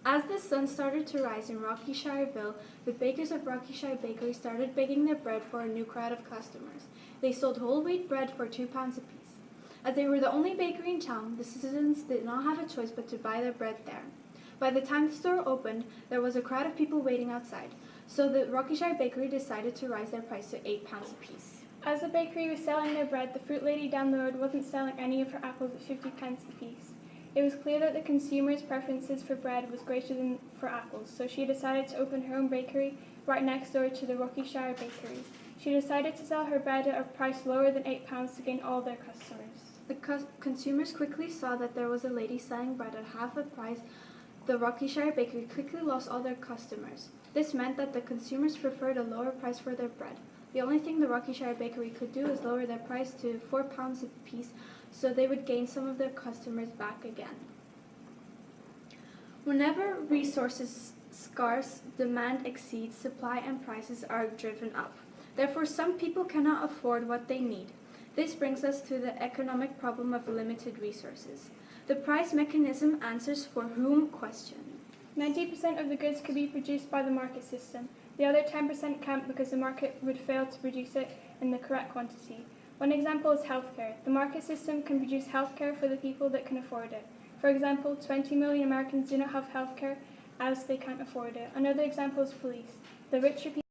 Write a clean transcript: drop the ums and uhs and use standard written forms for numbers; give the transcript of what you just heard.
As the sun started to rise in Rockishireville, the bakers of Rockishire Bakery started baking their bread for a new crowd of customers. They sold whole wheat bread for £2 apiece. As they were the only bakery in town, the citizens did not have a choice but to buy their bread there. By the time the store opened, there was a crowd of people waiting outside, so the Rockishire Bakery decided to raise their price to £8 apiece. As the bakery was selling their bread, the fruit lady down the road wasn't selling any of her apples at 50 pence apiece. It was clear that the consumer's preferences for bread was greater than for apples, so she decided to open her own bakery right next door to the Rockishire Bakery. She decided to sell her bread at a price lower than £8 to gain all their customers. The consumers quickly saw that there was a lady selling bread at half the price. The Rockishire Bakery quickly lost all their customers. This meant that the consumers preferred a lower price for their bread. The only thing the Rockishire Bakery could do is lower their price to £4 apiece, so they would gain some of their customers back again. Whenever resources scarce, demand exceeds supply and prices are driven up. Therefore, some people cannot afford what they need. This brings us to the economic problem of limited resources. The price mechanism answers for whom question. 90% of the goods could be produced by the market system. The other 10% can't because the market would fail to produce it in the correct quantity. One example is healthcare. The market system can produce healthcare for the people that can afford it. For example, 20 million Americans do not have healthcare as they can't afford it. Another example is police. The richer people